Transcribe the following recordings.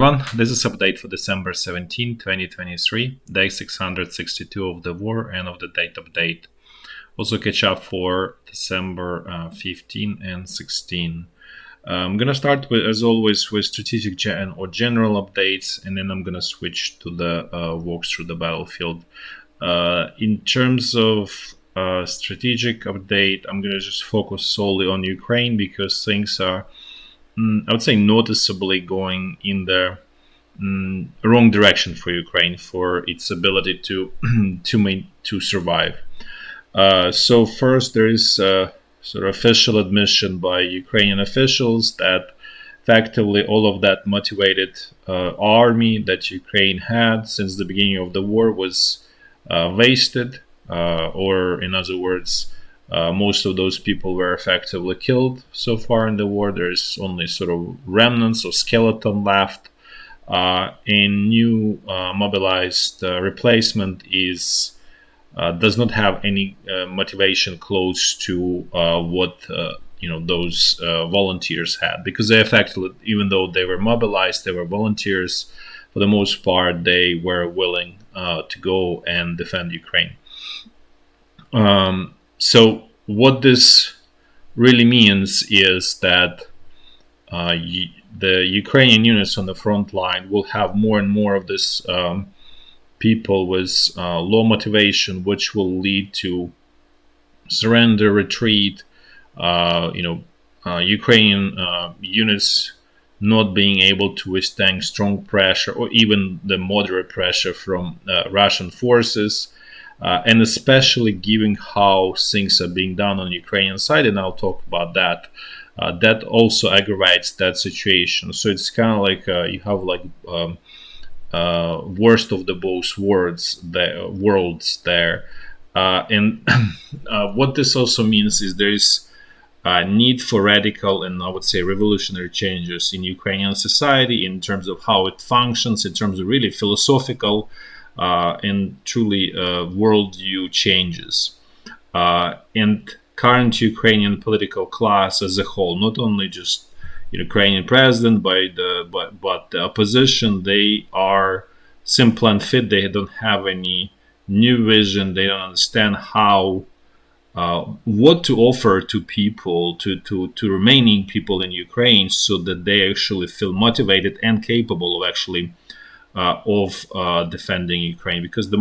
This is update for December 17, 2023, day 662 of the war and of the date update. Also catch up for December 15 and 16. I'm going to start, with, as always, with strategic or general updates, and then I'm going to switch to the walks through the battlefield. In terms of strategic update, I'm going to just focus solely on Ukraine because things are, I would say, noticeably going in the wrong direction for Ukraine for its ability to to survive. So first, there is a sort of official admission by Ukrainian officials that effectively all of that motivated army that Ukraine had since the beginning of the war was wasted, or in other words, most of those people were effectively killed so far in the war. There's only sort of remnants or skeleton left. A new mobilized replacement does not have any motivation close to what those volunteers had, because they effectively, even though they were mobilized, they were volunteers. For the most part, they were willing to go and defend Ukraine. So what this really means is that the Ukrainian units on the front line will have more and more of this people with low motivation, which will lead to surrender, retreat. Ukrainian units not being able to withstand strong pressure or even the moderate pressure from Russian forces. And especially given how things are being done on the Ukrainian side, and I'll talk about that. That also aggravates that situation. So it's kind of like you have like worst of the both worlds there. And what this also means is there is a need for radical and, I would say, revolutionary changes in Ukrainian society in terms of how it functions, in terms of really philosophical and truly worldview changes. And current Ukrainian political class as a whole, not only just Ukrainian president, but the opposition, they are simple and fit. They don't have any new vision. They don't understand how what to offer to people, to remaining people in Ukraine, so that they actually feel motivated and capable of actually defending Ukraine. Because the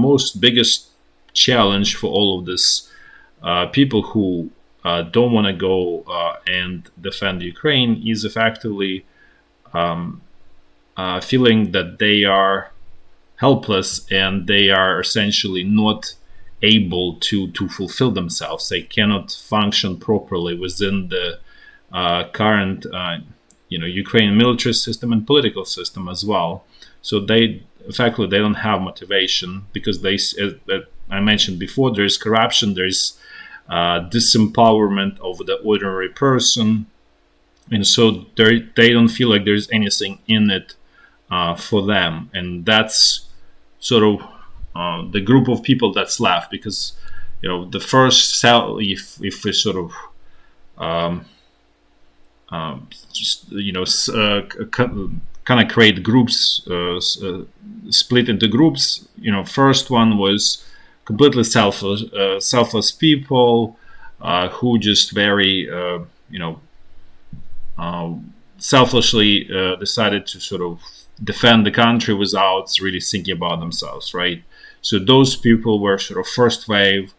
biggest challenge for all of this people who don't want to go and defend Ukraine is effectively feeling that they are helpless and they are essentially not able to fulfill themselves. They cannot function properly within the current Ukrainian military system and political system as well. So they don't have motivation because as I mentioned before, there is corruption, there is disempowerment of the ordinary person, and so they don't feel like there's anything in it for them, and that's sort of the group of people that's left. Because the first cell, if we sort of kind of create groups, split into groups. First one was completely selfless people who just very selfishly decided to sort of defend the country without really thinking about themselves, right? So those people were sort of first wave.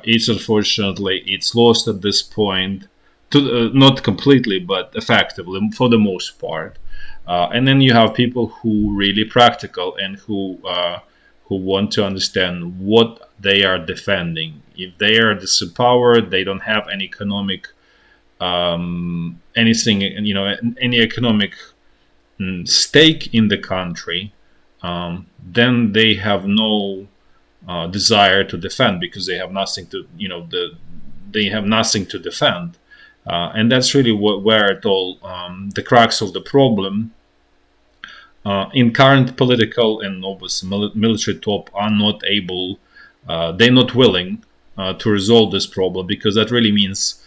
It's lost at this point, not completely, but effectively for the most part. And then you have people who really practical and who want to understand what they are defending. If they are disempowered, they don't have any economic anything, any economic stake in the country, then they have no desire to defend because they have nothing to, they have nothing to defend. And that's really where it all, the crux of the problem. In current political and obviously military top are not able, they're not willing to resolve this problem, because that really means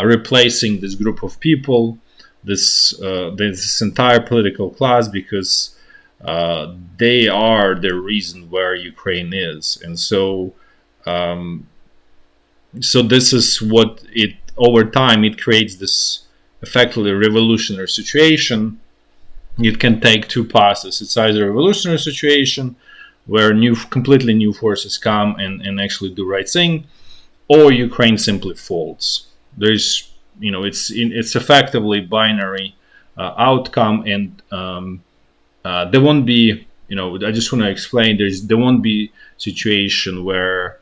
replacing this group of people this entire political class, because they are the reason where Ukraine is. And so this is what it, over time, it creates this effectively revolutionary situation. It can take two paths. It's either a revolutionary situation where completely new forces come and actually do right thing, or Ukraine simply folds. There's, it's effectively binary outcome, and there won't be, I just want to explain, there won't be situation where,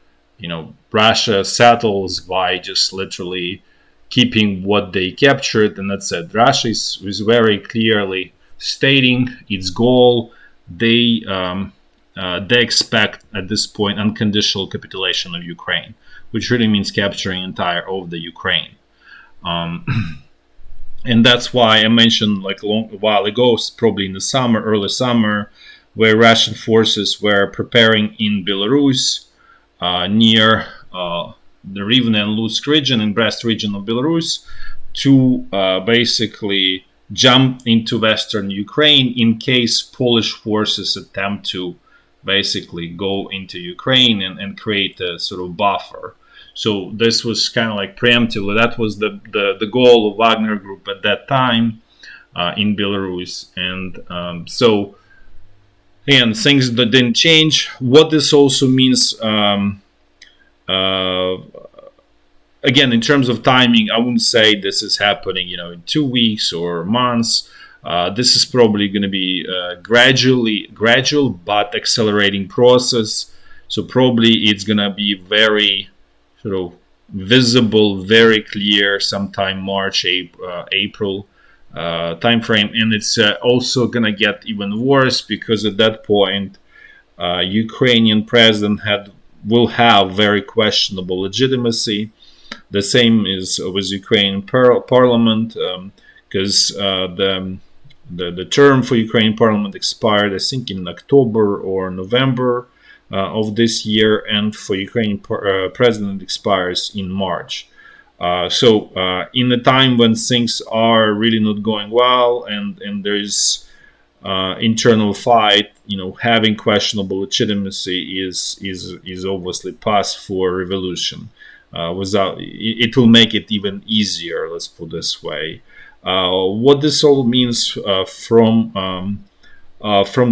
Russia settles by just literally keeping what they captured and that's it. Russia is very clearly stating its goal. They expect at this point unconditional capitulation of Ukraine, which really means capturing entire of the Ukraine. And that's why I mentioned like a while ago, probably in the summer, early summer, where Russian forces were preparing in Belarus, near the Rivne and Lutsk region and Brest region of Belarus, to basically jump into western Ukraine in case Polish forces attempt to basically go into Ukraine and create a sort of buffer. So this was kind of like preemptively. That was the goal of Wagner Group at that time in Belarus. And so, again, things that didn't change. What this also means, again, in terms of timing, I wouldn't say this is happening, in 2 weeks or months. This is probably going to be gradual but accelerating process. So probably it's going to be very sort of visible, very clear, sometime March, April timeframe, and it's also going to get even worse because at that point, Ukrainian president will have very questionable legitimacy. The same is with Ukrainian parliament, because the term for Ukrainian parliament expired, I think, in October or November of this year, and for Ukrainian president expires in March. So in a time when things are really not going well, and there's internal fight, having questionable legitimacy is obviously path for revolution. It will make it even easier. Let's put it this way. What this all means from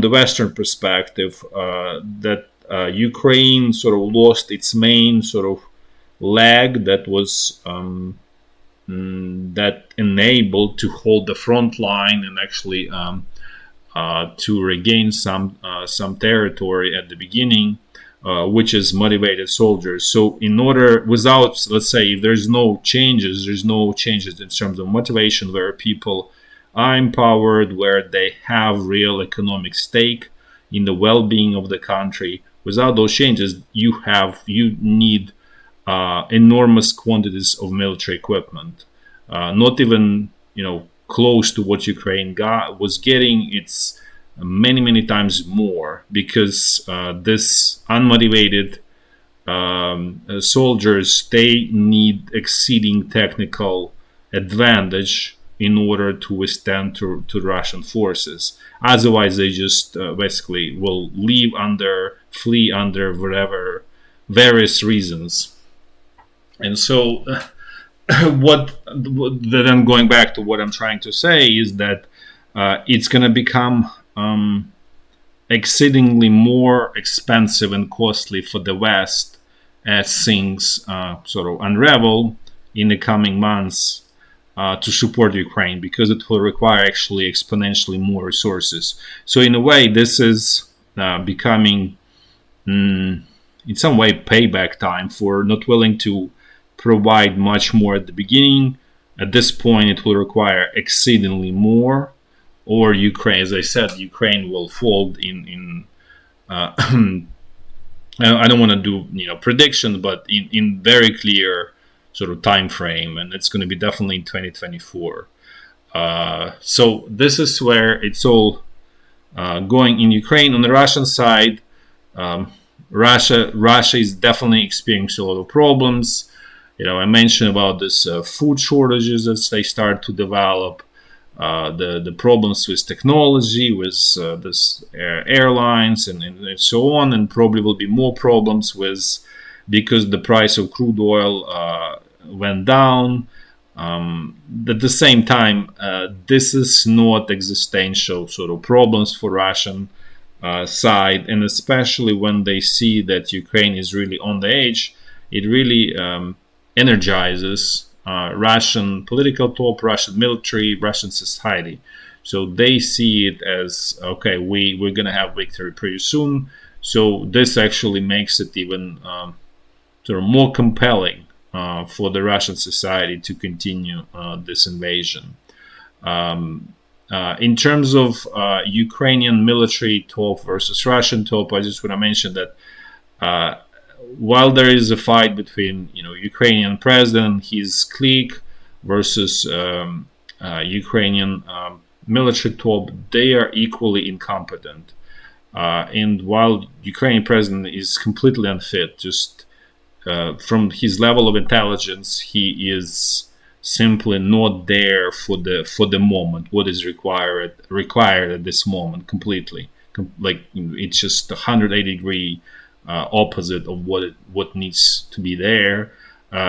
the Western perspective, that Ukraine sort of lost its main sort of leg that was that enabled to hold the front line and actually to regain some territory at the beginning, which is motivated soldiers. So without, let's say, if there's no changes in terms of motivation, where people are empowered, where they have real economic stake in the well-being of the country. Without those changes, you need enormous quantities of military equipment. Not even close to what Ukraine was getting. It's many times more, because this unmotivated soldiers, they need exceeding technical advantage in order to withstand to Russian forces. Otherwise, they just basically will flee under whatever various reasons. And so, then going back to what I'm trying to say is that it's going to become exceedingly more expensive and costly for the West as things sort of unravel in the coming months to support Ukraine, because it will require actually exponentially more resources. So in a way, this is becoming in some way payback time for not willing to provide much more at the beginning. At this point, it will require exceedingly more, or Ukraine, as I said, Ukraine will fold in I don't want to do prediction, but in very clear sort of time frame, and it's going to be definitely in 2024. So this is where it's all going in Ukraine. On the Russian side, Russia is definitely experiencing a lot of problems. I mentioned about this food shortages as they start to develop. the problems with technology, with this airlines and so on, and probably will be more problems with because the price of crude oil went down. At the same time, this is not existential sort of problems for Russian side, and especially when they see that Ukraine is really on the edge, it really energizes Russian political top, Russian military, Russian society. So they see it as okay, we're gonna have victory pretty soon. So this actually makes it even sort of more compelling for the Russian society to continue this invasion. In terms of Ukrainian military top versus Russian top, I just want to mention that while there is a fight between Ukrainian president, his clique versus Ukrainian military top, they are equally incompetent. And while Ukrainian president is completely unfit, just from his level of intelligence, he is simply not there for the moment. What is required at this moment completely, like it's just 180-degree opposite of what needs to be there.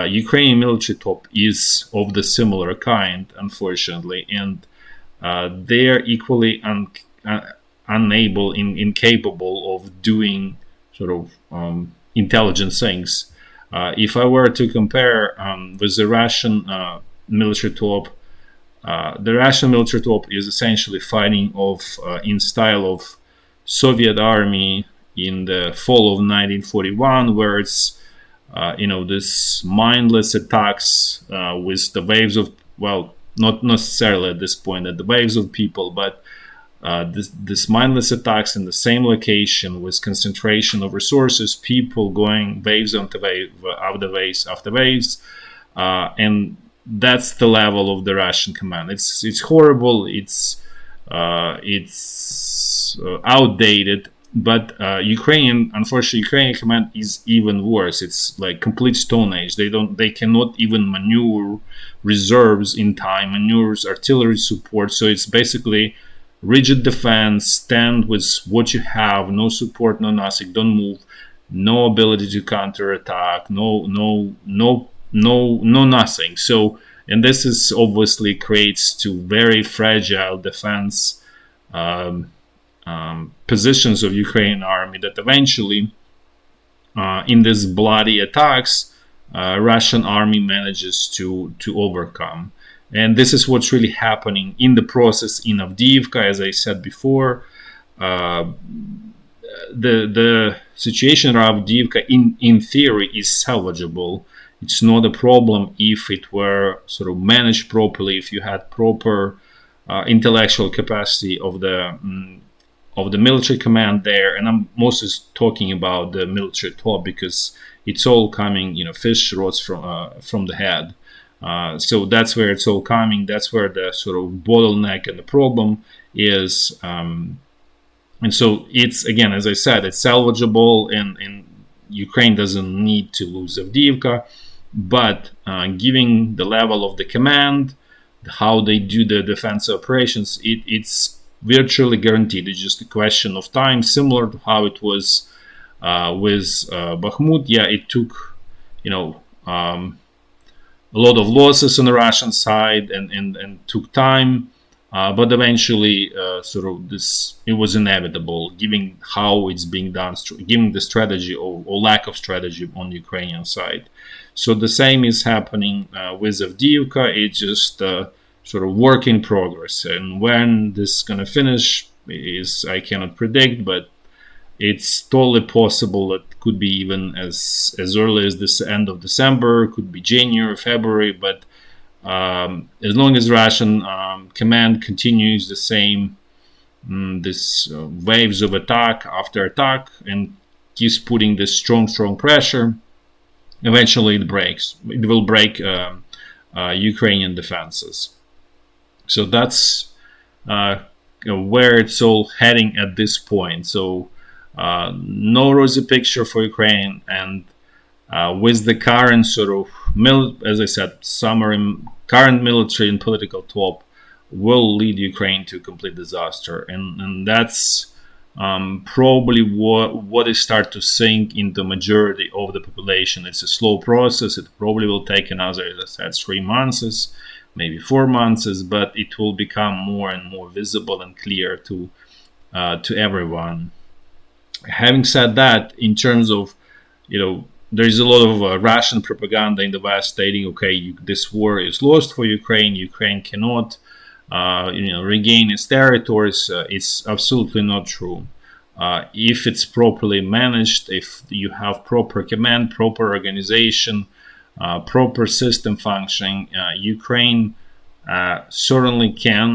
Ukrainian military top is of the similar kind, unfortunately, and they are equally unable, incapable of doing sort of intelligent things. If I were to compare with the Russian military top, the Russian military top is essentially fighting in style of Soviet army in the fall of 1941, where it's this mindless attacks with the waves of, well, not necessarily at this point at the waves of people, but this mindless attacks in the same location with concentration of resources, people going waves after waves after waves, and that's the level of the Russian command. It's horrible. It's outdated. But unfortunately, Ukrainian command is even worse. It's like complete Stone Age. They cannot even maneuver reserves in time, maneuvers artillery support. So it's basically rigid defense, stand with what you have, no support, no nothing, don't move, no ability to counterattack, no nothing. So, and this is obviously creates to very fragile defense positions of Ukrainian army that eventually, in these bloody attacks, Russian army manages to overcome. And this is what's really happening in the process in Avdiivka. As I said before, the situation of Avdiivka in theory is salvageable. It's not a problem if it were sort of managed properly, if you had proper intellectual capacity of the military command there. And I'm mostly talking about the military top because it's all coming, fish rots from the head. So that's where it's all coming. That's where the sort of bottleneck and the problem is. And so it's, again, as I said, it's salvageable, and Ukraine doesn't need to lose Avdiivka. But given the level of the command, how they do the defense operations, it's virtually guaranteed. It's just a question of time, similar to how it was with Bahmut. Yeah, it took, a lot of losses on the Russian side and took time, but eventually it was inevitable, given how it's being done, given the strategy or lack of strategy on the Ukrainian side. So the same is happening with Avdiivka. It's just sort of work in progress, and when this is going to finish I cannot predict, but it's totally possible. It could be even as early as this end of December, could be January, February. But as long as Russian command continues the same, waves of attack after attack, and keeps putting this strong pressure, eventually it breaks. It will break Ukrainian defenses. So that's where it's all heading at this point. So no rosy picture for Ukraine, and with the current sort of, as I said, current military and political top will lead Ukraine to complete disaster, and that's probably what is start to sink into majority of the population. It's a slow process. It probably will take another, as I said, 3 months, maybe 4 months, but it will become more and more visible and clear to everyone. Having said that, in terms of, there is a lot of Russian propaganda in the West stating, okay, this war is lost for Ukraine. Ukraine cannot, regain its territories. It's absolutely not true. If it's properly managed, if you have proper command, proper organization, proper system functioning, Ukraine certainly can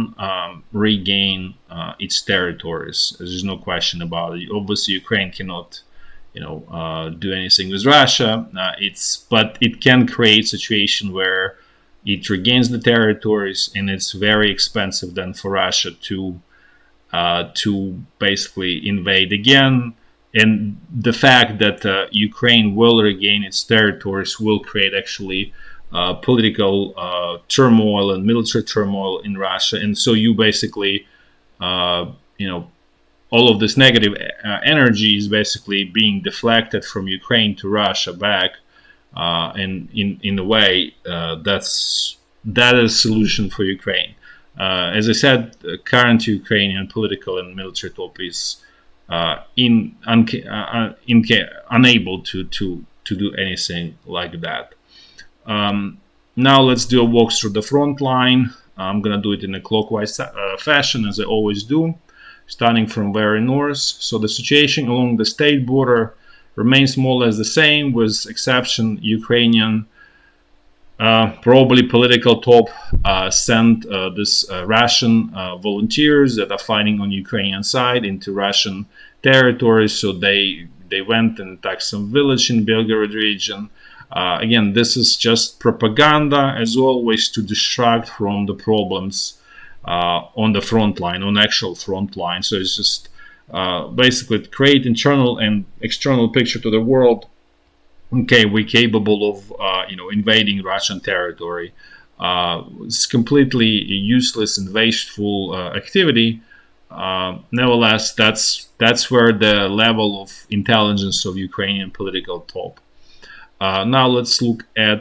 regain its territories. There's no question about it. Obviously, Ukraine cannot, do anything with Russia. But it can create a situation where it regains the territories, and it's very expensive then for Russia to basically invade again. And the fact that Ukraine will regain its territories will create actually political turmoil and military turmoil in Russia. And so you basically, all of this negative energy is basically being deflected from Ukraine to Russia back. And in a way, that is a solution for Ukraine. As I said, current Ukrainian political and military top is unable to do anything like that. Now let's do a walk through the front line. I'm gonna do it in a clockwise fashion, as I always do, starting from very north. So the situation along the state border remains more or less the same, with exception Ukrainian probably political top sent this Russian volunteers that are fighting on Ukrainian side into Russian territory. So they went and attacked some village in Belgorod region. Again, this is just propaganda, as always, to distract from the problems on the front line, on actual front line. So it's just basically to create internal and external picture to the world. Okay, we're capable of invading Russian territory. It's completely useless and wasteful activity. Nevertheless, that's where the level of intelligence of Ukrainian political top. Now let's look at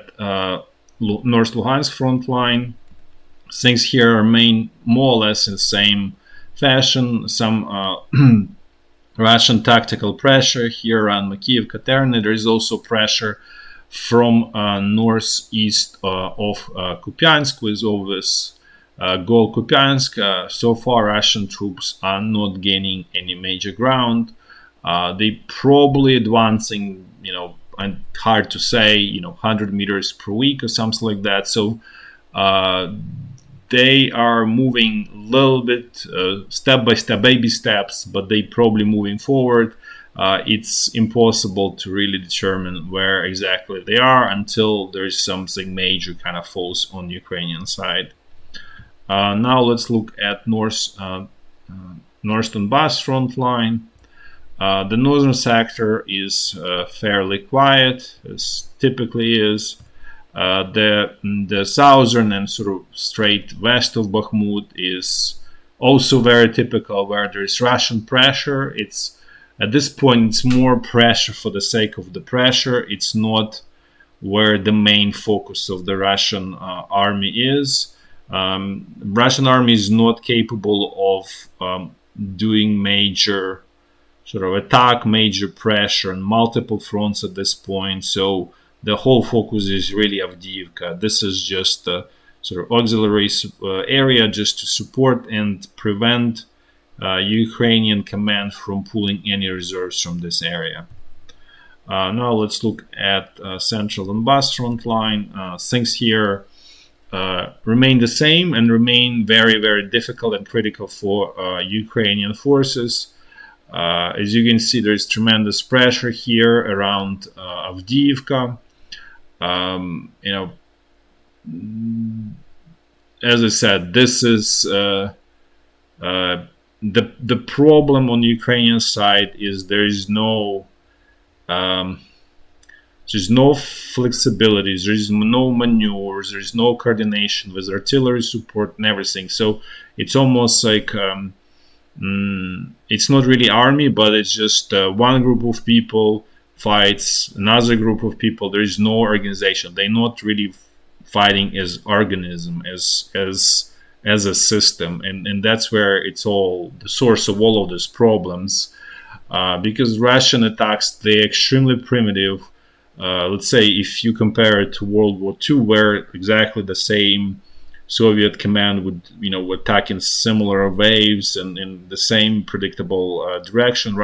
North Lugansk front line. Things here remain more or less in the same fashion. Some Russian tactical pressure here around Makiyivka Terny. There is also pressure from northeast of Kupiansk, with always goal Kupiansk. So far, Russian troops are not gaining any major ground. They probably advancing, and hard to say, 100 meters per week or something like that. So they are moving a little bit step by step, baby steps, but they probably moving forward. It's impossible to really determine where exactly they are until there's something major kind of falls on the Ukrainian side. Now let's look at North Donbass front line. The northern sector is fairly quiet, as typically is. The southern and sort of straight west of Bahmut is also very typical, where there is Russian pressure. It's at this point it's more pressure for the sake of the pressure. It's not where the main focus of the Russian army is. Russian army is not capable of doing major sort of attack, major pressure on multiple fronts at this point. So the whole focus is really Advidiyivka. This is just a sort of auxiliary area just to support and prevent Ukrainian command from pulling any reserves from this area. Now let's look at central Donbass front line. Things here remain the same and remain very, very difficult and critical for Ukrainian forces. As you can see, there's tremendous pressure here around Avdiivka. As I said, this is the problem on the Ukrainian side is there is no There's no flexibility, there's no maneuvers, there's no coordination with artillery support and everything. So it's almost like it's not really army, but it's just one group of people fights another group of people. There is no organization. They're not really fighting as organism, as a system, and that's where it's all the source of all of these problems. Because Russian attacks, they're extremely primitive. Let's say if you compare it to World War II, where exactly the same Soviet command would, attack in similar waves and in the same predictable direction,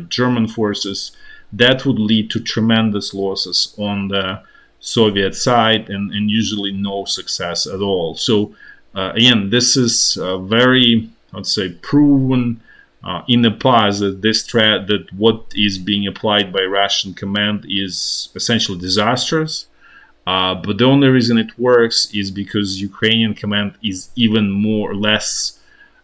German forces, that would lead to tremendous losses on the Soviet side and usually no success at all. So again, this is very, I'd say, proven in the past that what is being applied by Russian command is essentially disastrous. But the only reason it works is because Ukrainian command is even less,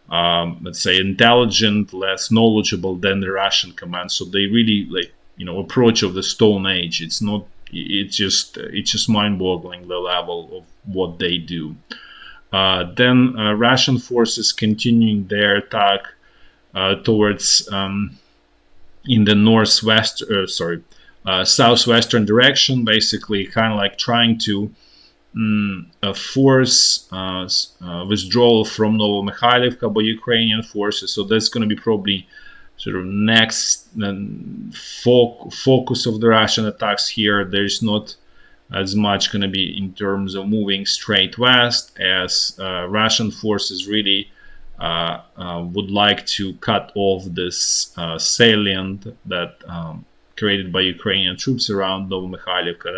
let's say, intelligent, less knowledgeable than the Russian command. So they really approach of the Stone Age. It's not. It's just mind-boggling the level of what they do. Then Russian forces continuing their attack towards in the southwestern direction, basically kind of like trying to force withdrawal from Novomikhailivka by Ukrainian forces. So that's going to be probably sort of next focus of the Russian attacks here. There's not as much going to be in terms of moving straight west, as Russian forces really would like to cut off this salient that created by Ukrainian troops around Novomikhailivka.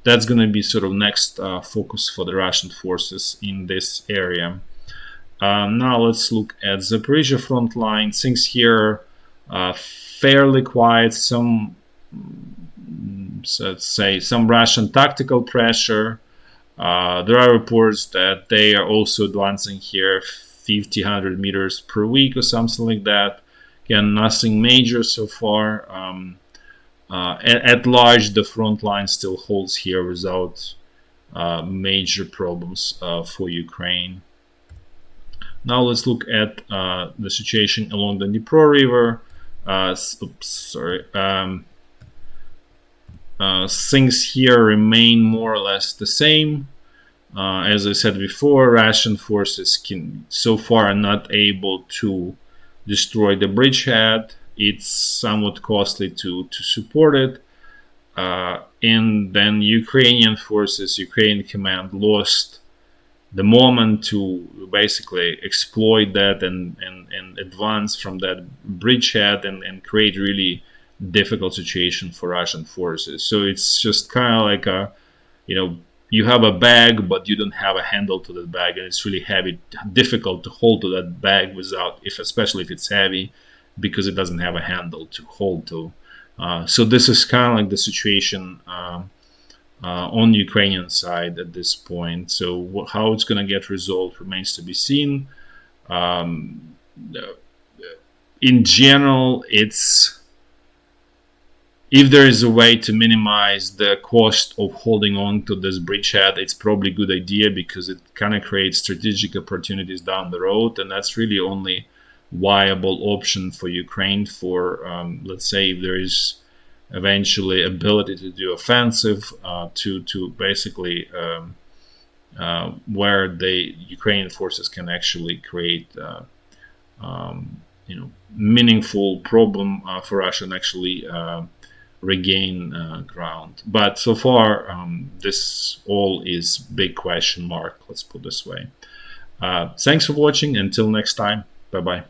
That's going to be sort of next focus for the Russian forces in this area. Now let's look at Zaporizhya front line. Things here fairly quiet. Let's say some Russian tactical pressure. There are reports that they are also advancing here 50-100 meters per week or something like that. Again, nothing major so far. At large, the front line still holds here without major problems for Ukraine. Now let's look at the situation along the Dnipro River. Things here remain more or less the same. As I said before, Russian forces so far are not able to destroy the bridgehead. It's somewhat costly to support it. And then Ukrainian forces, Ukrainian command lost the moment to basically exploit that and advance from that bridgehead and create really difficult situation for Russian forces. So it's just kind of like you have a bag, but you don't have a handle to that bag, and it's really heavy, difficult to hold to that bag especially if it's heavy, because it doesn't have a handle to hold to. So this is kind of like the situation on the Ukrainian side at this point. So how it's going to get resolved remains to be seen. In general, if there is a way to minimize the cost of holding on to this bridgehead, it's probably a good idea, because it kind of creates strategic opportunities down the road, and that's really only viable option for Ukraine for, let's say, if there is eventually ability to do offensive to basically where the Ukrainian forces can actually create meaningful problem for Russia and actually regain ground. But so far, this all is big question mark, let's put this way. Thanks for watching. Until next time, bye bye.